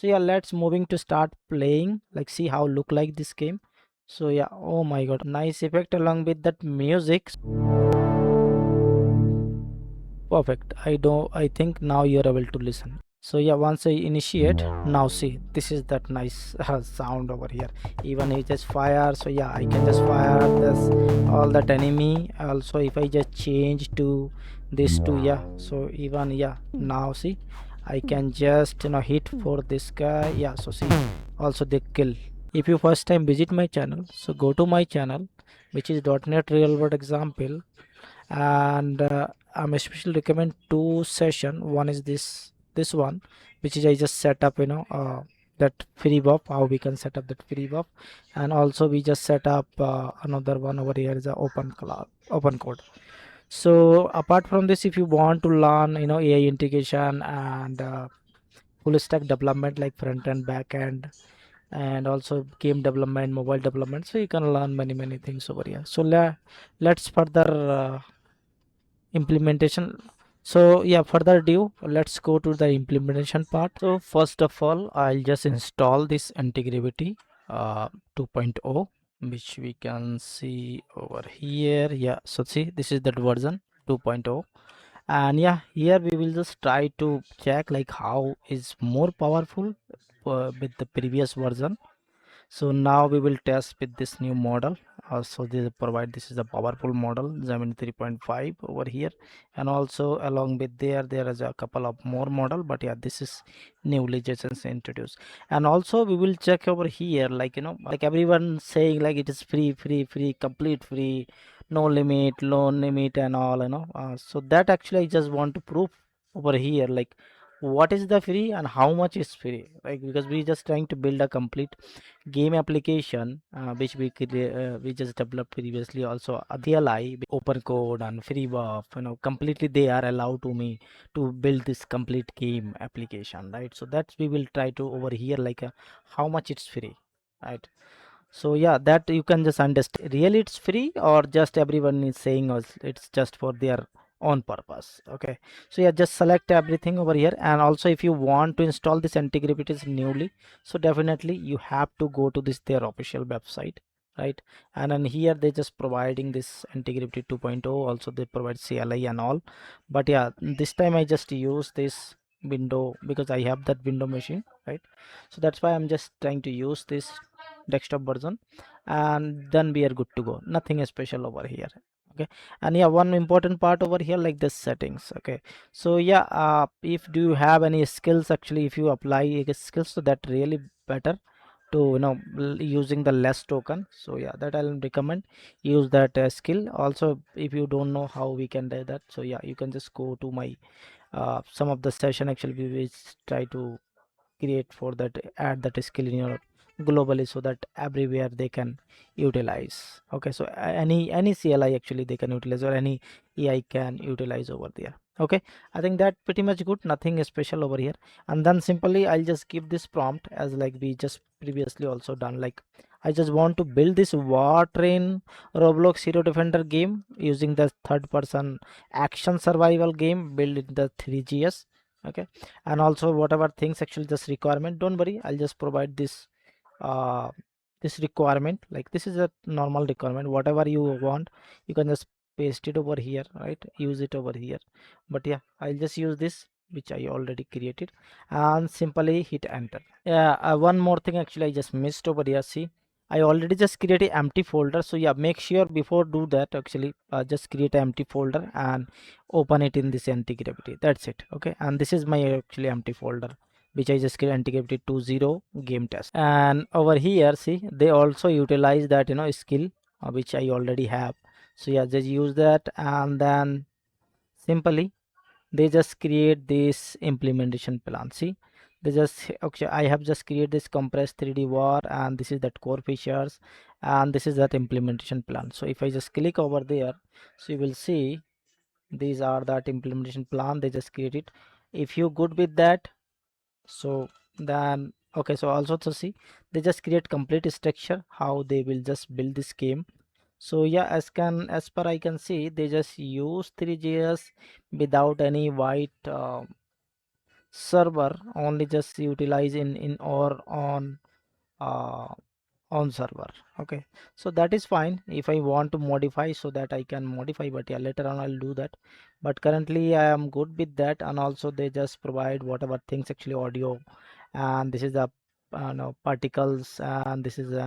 So yeah, let's moving to start playing, like see how look like this game. So yeah, oh my god, nice effect along with that music. Perfect. I think now you're able to listen. So yeah, once I initiate, now see, this is that nice sound over here. Even if just fire, so yeah, I can just fire this all that enemy. Also, if I just change to this to, yeah, so even, yeah, now see, I can just hit for this guy. Yeah, so see, also the kill. If you first time visit my channel, so go to my channel, which is .NET Real World Example, and I'm especially recommend two session. One is this one, which is I just set up that free buff, how we can set up that free buff. And also we just set up another one over here is a open code. So apart from this, if you want to learn AI integration and full stack development like front end, back end, and also game development, mobile development, so you can learn many things over here. So let's further implementation. So yeah, further ado, let's go to the implementation part. So first of all, I'll just install this Antigravity 2.0, which we can see over here. Yeah, so see, this is that version 2.0. And yeah, here we will just try to check like how is more powerful with the previous version. So now we will test with this new model. So this is a powerful model Gemini 3.5 over here, and also along with there is a couple of more model, but yeah, this is newly just introduced. And also we will check over here, like like everyone saying like it is free, complete free, no limit, low limit and all, so that actually I just want to prove over here, like what is the free and how much is free, like because we just trying to build a complete game application, which we just developed previously. Also a CLI open code and free buff, completely they are allowed to me to build this complete game application, right? So that's we will try to over here, like how much it's free, right? So yeah, that you can just understand really it's free or just everyone is saying us it's just for their own purpose. Okay, so yeah, just select everything over here. And also if you want to install this Antigravity newly, so definitely you have to go to this their official website, right? And then here they just providing this Antigravity 2.0, also they provide CLI and all. But yeah, this time I just use this window because I have that window machine, right? So that's why I'm just trying to use this desktop version, and then we are good to go, nothing special over here. Okay, and yeah, one important part over here, like the settings. Okay, so yeah, if do you have any skills, actually if you apply a skills, so that really better to using the less token. So yeah, that I'll recommend use that skill. Also if you don't know how we can do that, so yeah, you can just go to my some of the session, actually we will try to create for that, add that skill in your globally, so that everywhere they can utilize. Okay, so any CLI actually they can utilize, or any AI can utilize over there. Okay, I think that pretty much good, nothing special over here. And then simply I'll just give this prompt as like we just previously also done, like I just want to build this war train Roblox Hero Defender game using the third person action survival game built in the 3GS. Okay, and also whatever things actually just requirement, don't worry, I'll just provide this uh this requirement, like this is a normal requirement, whatever you want you can just paste it over here, right? Use it over here. But yeah, I'll just use this which I already created and simply hit enter. Yeah, one more thing actually I just missed over here. See, I already just created empty folder. So yeah, make sure before do that, actually just create an empty folder and open it in this Antigravity. That's it. Okay, and this is my actually empty folder which I just created, Antigravity 2.0 game test. And over here, see, they also utilize that skill which I already have. So yeah, just use that, and then simply they just create this implementation plan. See, they just, okay, I have just created this compressed 3D war, and this is that core features, and this is that implementation plan. So if I just click over there, so you will see these are that implementation plan they just created. If you good with that, so then okay, so also to see they just create complete structure how they will just build this game. So yeah, as per I can see, they just use 3GS without any white server only just utilize in or uh, on server. Okay, so that is fine. If I want to modify, so that I can modify, but yeah, later on I'll do that. But currently I am good with that. And also they just provide whatever things, actually audio, and this is the no, particles, and this is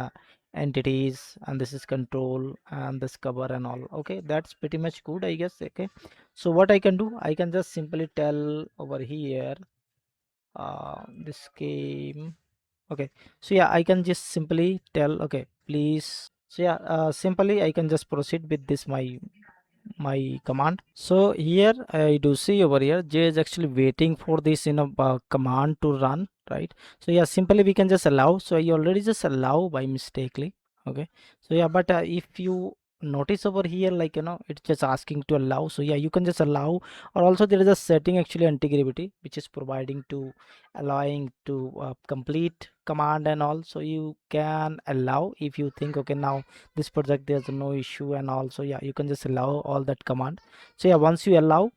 entities, and this is control, and this cover and all. Okay, that's pretty much good, I guess. Okay, so what I can do, I can just simply tell over here this game. Okay, so yeah, I can just simply tell, okay, please. So yeah, simply I can just proceed with this my command. So here I do see over here J is actually waiting for this command to run, right? So yeah, simply we can just allow. So I already just allow by mistakenly. Okay, so yeah, but if you notice over here, like it's just asking to allow. So yeah, you can just allow. Or also there is a setting, actually anti-gravity, which is providing to allowing to complete command and all. So you can allow if you think, okay, now this project there's no issue. And also yeah, you can just allow all that command. So yeah, once you allow,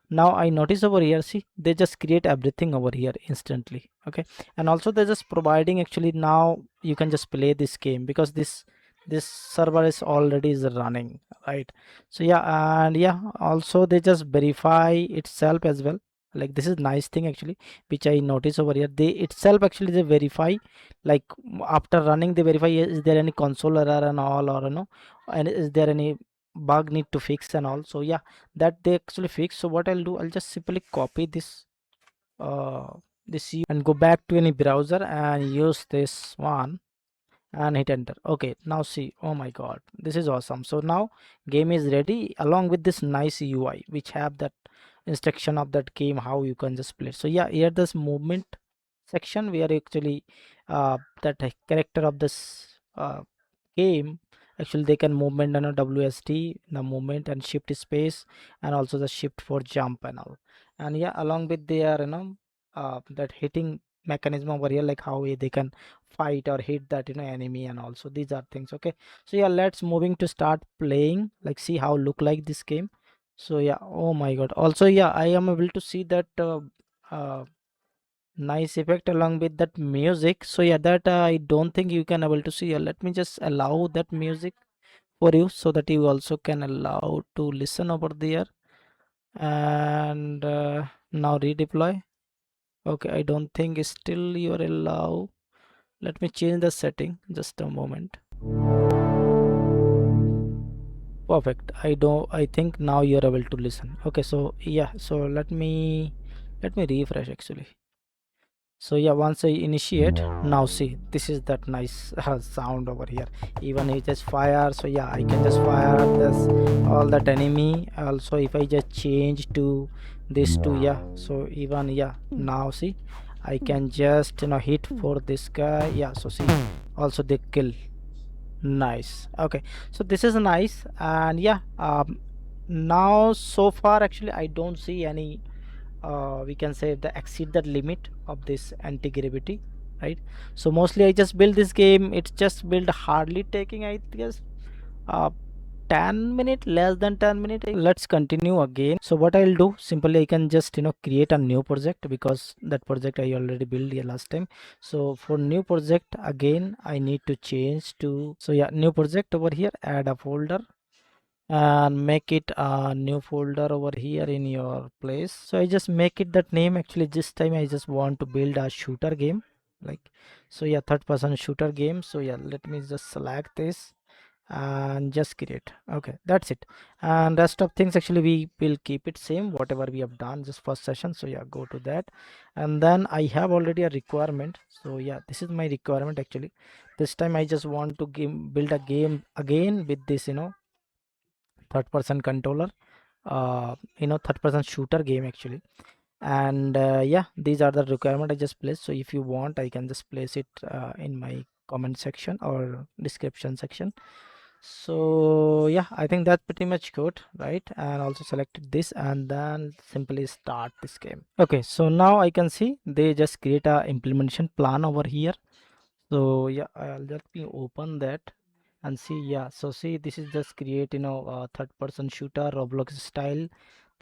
now I notice over here, see, they just create everything over here instantly. Okay, and also they're just providing, actually now you can just play this game because this server is already is running, right? So yeah, and yeah, also they just verify itself as well. Like this is nice thing, actually, which I notice over here. They itself actually they verify, like after running they verify, is there any console error and all, or and is there any bug need to fix and all. So yeah, that they actually fix. So what I'll do, I'll just simply copy uh this and go back to any browser and use this one and hit enter. Okay, now see, oh my god, this is awesome. So now game is ready along with this nice UI which have that instruction of that game, how you can just play. So yeah, here this movement section where actually that character of this game, actually they can movement and a WSD the movement and shift space, and also the shift for jump and all. And yeah, along with their that hitting mechanism over here, like how they can fight or hit that enemy, and also these are things. Okay, so yeah, let's moving to start playing, like see how look like this game. So yeah, oh my god, also yeah, I am able to see that uh, nice effect along with that music. So yeah, that I don't think you can able to see. Let me just allow that music for you so that you also can allow to listen over there. And now redeploy. Okay, I don't think still you are allow. Let me change the setting, just a moment. Perfect. I think now you're able to listen. Okay, so yeah, so let me refresh actually. So yeah, once I initiate, now see, this is that nice sound over here. Even if just fire, so yeah, I can just fire this all that enemy. Also if I just change to this to, yeah, so even yeah, now see, I can just hit for this guy. Yeah, so see, also they kill. Nice. Okay, so this is nice. And yeah, now so far actually I don't see any we can say the exceed the limit of this anti-gravity, right? So mostly I just build this game, it's just build hardly taking, I guess, uh 10 minute, less than 10 minute. Let's continue again. So what I'll do, simply I can just create a new project, because that project I already built here last time. So for new project, again I need to change to, so yeah, new project over here, add a folder and make it a new folder over here in your place. So I just make it that name. Actually this time I just want to build a shooter game, like, so yeah, third person shooter game. So yeah, let me just select this and just create. Okay, that's it. And rest of things actually we will keep it same, whatever we have done just first session. So yeah, go to that. And then I have already a requirement. So yeah, this is my requirement actually. This time I just want to build a game again with this third person controller, third person shooter game actually. And yeah, these are the requirement I just placed. So if you want, I can just place it in my comment section or description section. So yeah, I think that's pretty much good, right? And also selected this and then simply start this game. Okay, so now I can see they just create a implementation plan over here. So yeah, I'll let me open that and see. Yeah, so see, this is just create third person shooter Roblox style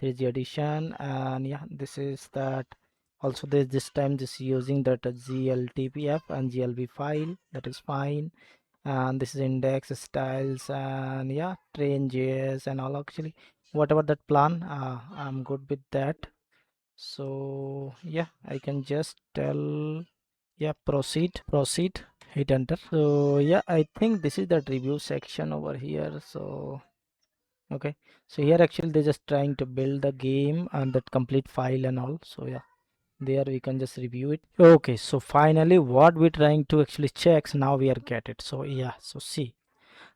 3G edition. And yeah, this is that Also this time this using that gltpf and glb file, that is fine. And this is index styles and yeah, train.js and all. Actually whatever that plan, I'm good with that. So yeah, I can just tell, yeah, proceed, hit enter. So yeah, I think this is the review section over here. So okay, so here actually they're just trying to build the game and that complete file and all. So yeah, there we can just review it. Okay, so finally what we're trying to actually check, so now we are get it. So yeah, so see,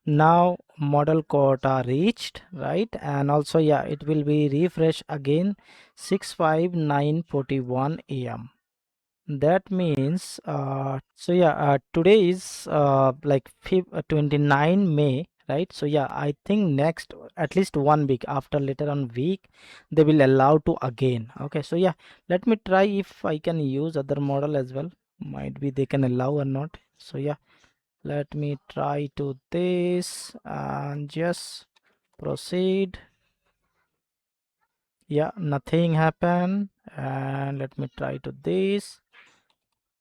now model quota reached, right? And also yeah, it will be refresh again 6:59:41 a.m. That means so yeah, today is like 29 May, right? So yeah, I think next at least 1 week, after later on week they will allow to again. Okay, so yeah, let me try if I can use other model as well. Might be they can allow or not. So yeah, let me try to this and just proceed. Yeah, nothing happened. And let me try to this,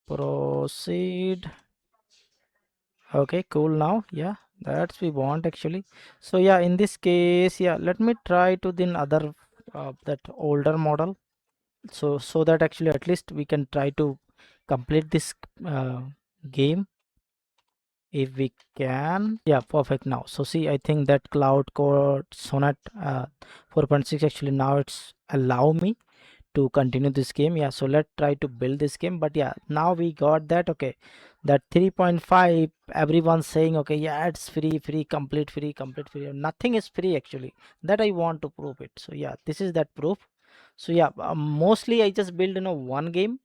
proceed. Okay, cool. Now yeah, that's we want actually. So yeah, in this case, yeah, let me try to then other that older model, so that actually at least we can try to complete this game if we can. Yeah, perfect. Now so see, I think that cloud core sonnet 4.6 actually now it's allow me to continue this game. Yeah, so let's try to build this game. But yeah, now we got that. Okay, that 3.5, everyone's saying okay, yeah, it's free, complete free. Nothing is free actually, that I want to prove it. So yeah, this is that proof. So yeah, mostly I just build one game,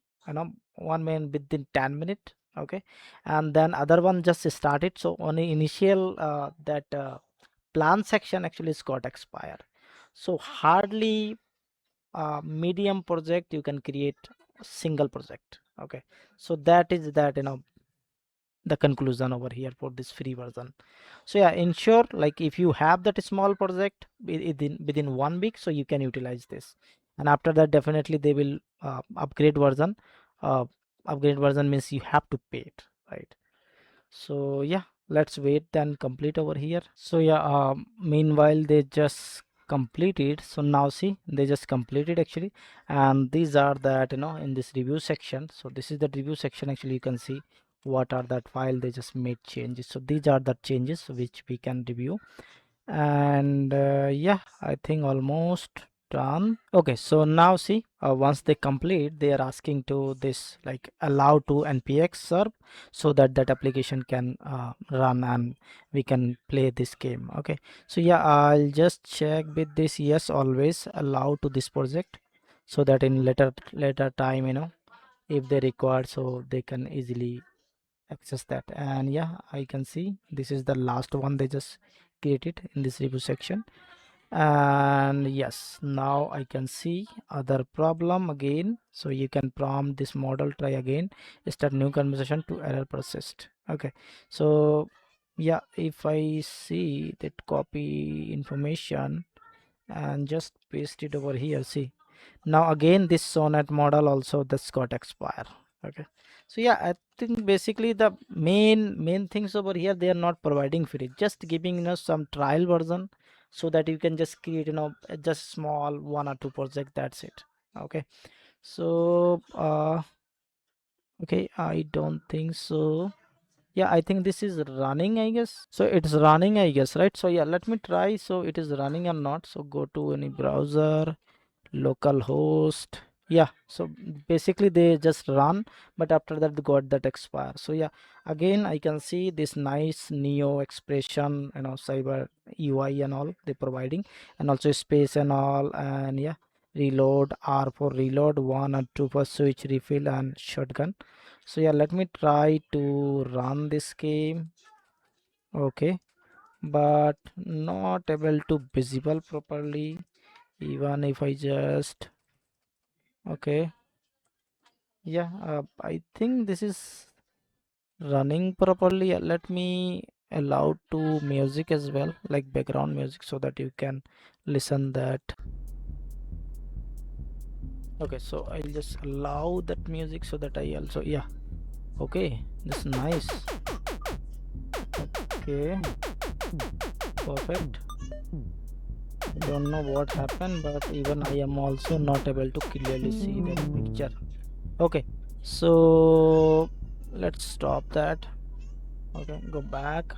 one man within 10 minutes. Okay, and then other one just started. So on the initial that plan section actually is got expired. So hardly medium project you can create a single project. Okay, so that is that the conclusion over here for this free version. So yeah, ensure like if you have that small project within 1 week, so you can utilize this. And after that definitely they will upgrade version. uh, Upgrade version means you have to pay it, right? So yeah, let's wait and complete over here. So yeah, meanwhile they just completed. So now see, they just completed actually. And these are that in this review section. So this is the review section. Actually you can see what are that file they just made changes. So these are the changes which we can review. And yeah, I think almost done. Okay, so now see, once they complete, they are asking to this like allow to npx serve, so that that application can run and we can play this game. Okay, so yeah, I'll just check with this, yes, always allow to this project, so that in later time if they require, so they can easily access that. And yeah, I can see this is the last one they just created in this review section. And yes, now I can see other problem again. So you can prompt this model, try again, start new conversation to error processed. Okay, so yeah, if I see that copy information and just paste it over here, see, now again this sonnet model also that's got expire. Okay, so yeah, I think basically the main things over here, they are not providing free, just giving some trial version, so that you can just create just small 1 or 2 project, that's it. Okay, so okay, I don't think so. Yeah, I think this is running, I guess. So it's running, I guess, right? So yeah, let me try. So it is running or not. So go to any browser, localhost. Yeah, so basically they just run, but after that they got that expire. So yeah, again I can see this nice neo expression, cyber UI and all they providing, and also space and all. And yeah, reload, R for reload, 1 or 2 for switch refill and shotgun. So yeah, let me try to run this game. Okay, but not able to visible properly, even if I just, okay, yeah, I think this is running properly. Let me allow to music as well, like background music, so that you can listen that. Okay, so I'll just allow that music so that I also, yeah, okay, this is nice. Okay, perfect. Don't know what happened, but even I am also not able to clearly see that picture. Okay, so let's stop that. Okay, go back.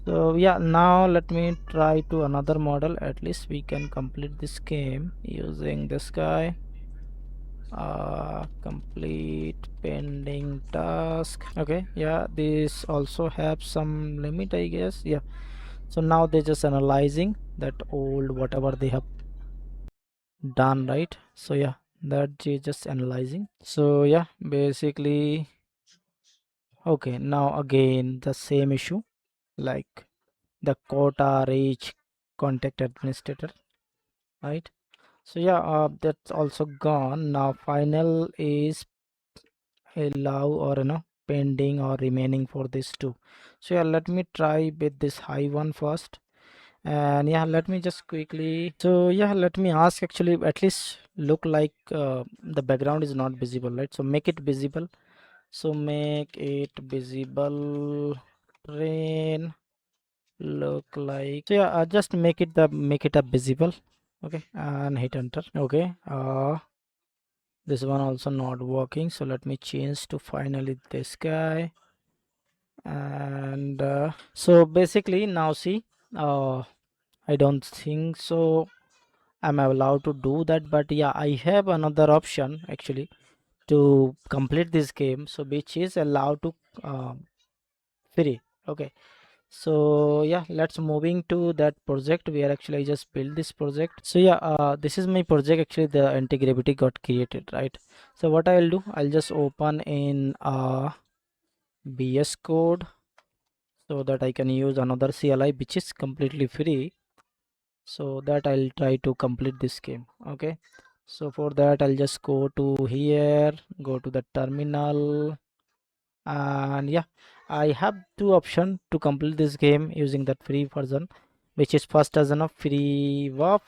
So yeah, now let me try to another model. At least we can complete this game using this guy. Complete pending task. Okay, yeah, this also have some limit, I guess. Yeah, so now they're just analyzing that old whatever they have done, right? So yeah, that they just analyzing. So yeah, basically, okay, now again the same issue, like the quota reach contact administrator, right? So yeah, that's also gone. Now final is allow or pending or remaining for this too. So yeah, let me try with this high one first. And yeah, let me just quickly, so yeah, let me ask, actually at least look like the background is not visible, right? So make it visible. So make it visible, train look like, so yeah, just make it a visible. Okay, and hit enter. Okay, this one also not working, so let me change to finally this guy. And so basically now see, I don't think so I'm allowed to do that, but yeah, I have another option actually to complete this game, so which is allowed to free. Okay, so yeah, let's moving to that project where actually I just built this project. So yeah, this is my project. Actually the anti-gravity got created, right? So what I'll do, I'll just open in BS code so that I can use another CLI which is completely free, so that I'll try to complete this game. Okay, so for that I'll just go to here, go to the terminal, and yeah, I have two options to complete this game using that free version, which is first version of free WAP,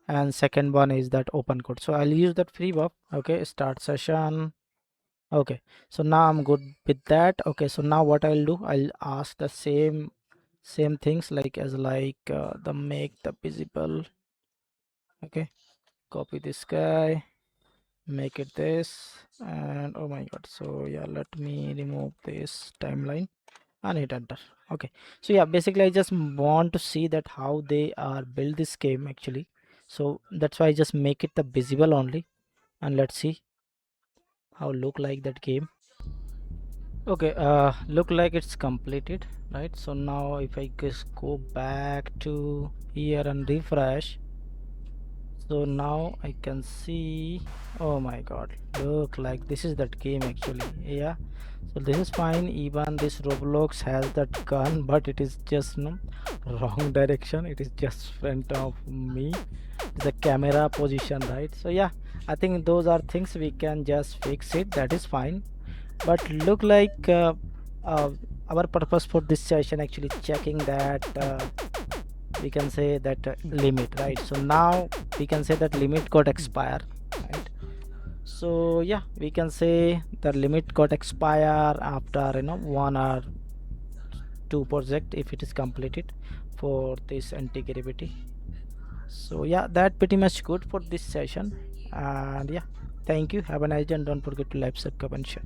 and second one is that open code. So I'll use that free WAP. Okay, start session. Okay, so now I'm good with that. Okay, so now what I'll do, I'll ask the same things like as like the make the visible. Okay, copy this guy, make it this, and oh my god, so yeah, let me remove this timeline and hit enter. Okay, so yeah, basically I just want to see that how they are build this game actually, so that's why I just make it the visible only, and let's see how look like that game. Okay, look like it's completed, right? So now if I just go back to here and refresh, so now I can see, oh my god, look like this is that game actually. Yeah, so this is fine. Even this Roblox has that gun, but it is just no wrong direction, it is just front of me. It's a camera position, right? So yeah, I think those are things we can just fix it, that is fine. But look like uh, our purpose for this session actually checking that we can say that limit, right? So now we can say that limit got expire, right? So yeah, we can say the limit got expire after 1 or 2 project if it is completed for this anti-gravity. So yeah, that pretty much good for this session. And yeah, thank you, have a nice day, and don't forget to like, subscribe and share.